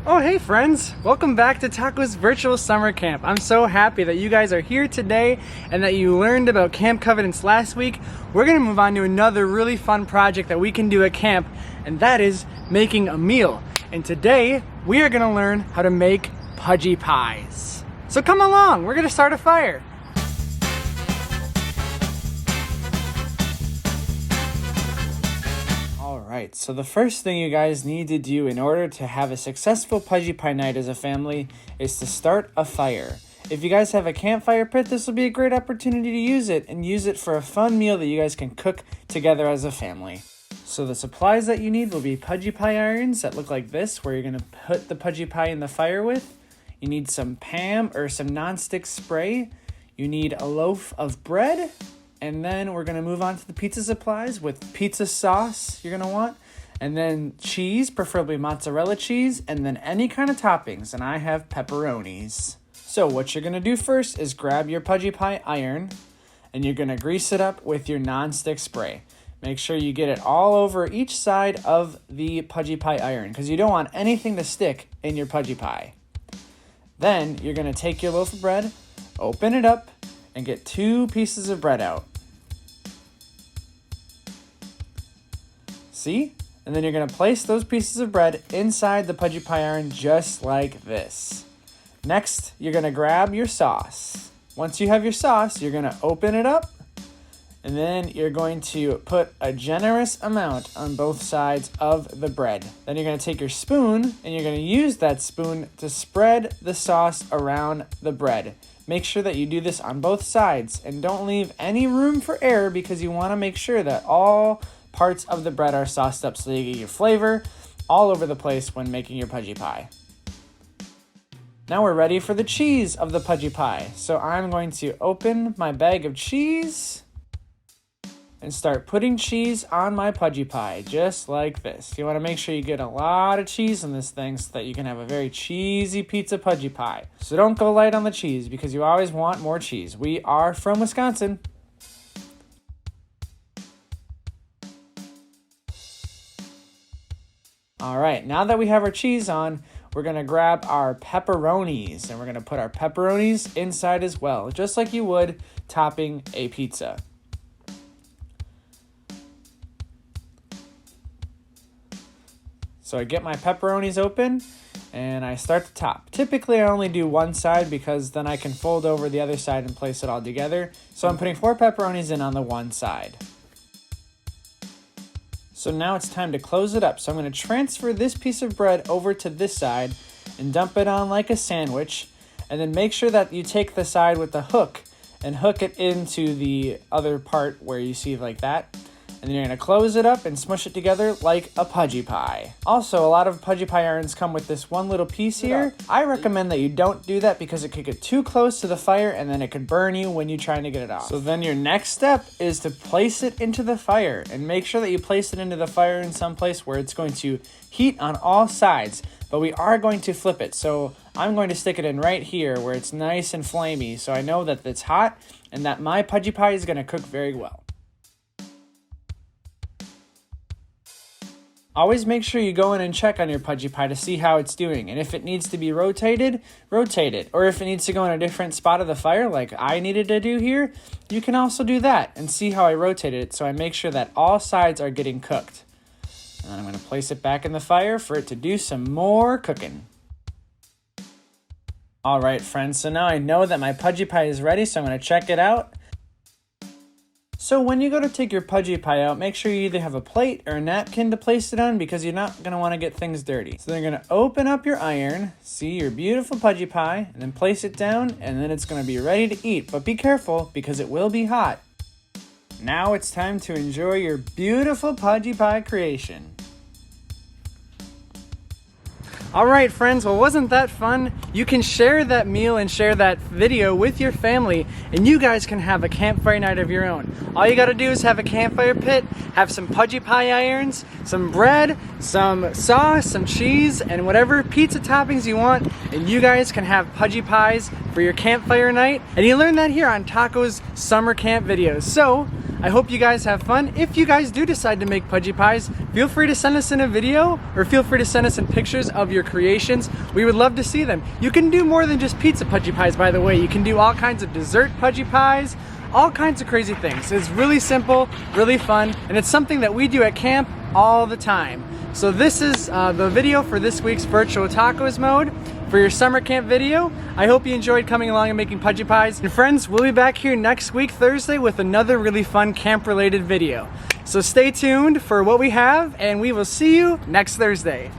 Oh, hey friends! Welcome back to Taco's Virtual Summer Camp. I'm so happy that you guys are here today and that you learned about Camp Covenants last week. We're gonna move on to another really fun project that we can do at camp, and that is making a meal. And today, we are gonna learn how to make Pudgy Pies. So come along, we're gonna start a fire. Alright, so the first thing you guys need to do in order to have a successful Pudgy Pie night as a family is to start a fire. If you guys have a campfire pit, this will be a great opportunity to use it for a fun meal that you guys can cook together as a family. So the supplies that you need will be Pudgy Pie irons that look like this, where you're going to put the Pudgy Pie in the fire with. You need some Pam or some nonstick spray. You need a loaf of bread. And then we're going to move on to the pizza supplies with pizza sauce you're going to want. And then cheese, preferably mozzarella cheese. And then any kind of toppings. And I have pepperonis. So what you're going to do first is grab your Pudgy Pie iron. And you're going to grease it up with your nonstick spray. Make sure you get it all over each side of the Pudgy Pie iron, because you don't want anything to stick in your Pudgy Pie. Then you're going to take your loaf of bread, open it up, and get 2 pieces of bread out. See? And then you're going to place those pieces of bread inside the Pudgy Pie iron just like this. Next, you're going to grab your sauce. Once you have your sauce, you're going to open it up. And then you're going to put a generous amount on both sides of the bread. Then you're going to take your spoon and you're going to use that spoon to spread the sauce around the bread. Make sure that you do this on both sides and don't leave any room for error, because you want to make sure that all parts of the bread are sauced up so you get your flavor all over the place when making your Pudgy Pie. Now we're ready for the cheese of the Pudgy Pie. So I'm going to open my bag of cheese and start putting cheese on my Pudgy Pie, just like this. You want to make sure you get a lot of cheese in this thing so that you can have a very cheesy pizza Pudgy Pie. So don't go light on the cheese, because you always want more cheese. We are from Wisconsin. All right, now that we have our cheese on, we're gonna grab our pepperonis, and we're gonna put our pepperonis inside as well, just like you would topping a pizza. So I get my pepperonis open and I start the top. Typically I only do one side, because then I can fold over the other side and place it all together. So I'm putting 4 pepperonis in on the one side. So now it's time to close it up. So I'm going to transfer this piece of bread over to this side and dump it on like a sandwich. And then make sure that you take the side with the hook and hook it into the other part where you see like that. And then you're going to close it up and smush it together like a Pudgy Pie. Also, a lot of Pudgy Pie irons come with this one little piece here. I recommend that you don't do that, because it could get too close to the fire and then it could burn you when you're trying to get it off. So then your next step is to place it into the fire, and make sure that you place it into the fire in some place where it's going to heat on all sides. But we are going to flip it. So I'm going to stick it in right here where it's nice and flamey, so I know that it's hot and that my Pudgy Pie is going to cook very well. Always make sure you go in and check on your Pudgy Pie to see how it's doing. And if it needs to be rotated, rotate it. Or if it needs to go in a different spot of the fire, like I needed to do here, you can also do that and see how I rotated it, so I make sure that all sides are getting cooked. And then I'm going to place it back in the fire for it to do some more cooking. All right, friends, so now I know that my Pudgy Pie is ready, so I'm going to check it out. So when you go to take your Pudgy Pie out, make sure you either have a plate or a napkin to place it on, because you're not going to want to get things dirty. So then you're going to open up your iron, see your beautiful Pudgy Pie, and then place it down, and then it's going to be ready to eat. But be careful, because it will be hot. Now it's time to enjoy your beautiful Pudgy Pie creation. All right, friends, well, wasn't that fun? You can share that meal and share that video with your family, and you guys can have a campfire night of your own. All you gotta do is have a campfire pit, have some Pudgy Pie irons, some bread, some sauce, some cheese, and whatever pizza toppings you want, and you guys can have Pudgy Pies for your campfire night. And you learn that here on Taco's summer camp videos. So I hope you guys have fun. If you guys do decide to make Pudgy Pies, feel free to send us in a video or feel free to send us in pictures of your creations. We would love to see them. You can do more than just pizza Pudgy Pies, by the way. You can do all kinds of dessert Pudgy Pies, all kinds of crazy things. It's really simple, really fun, and it's something that we do at camp all the time. So this is the video for this week's virtual tacos mode for your summer camp video. I hope you enjoyed coming along and making Pudgy Pies. And friends, we'll be back here next week, Thursday, with another really fun camp-related video. So stay tuned for what we have, and we will see you next Thursday.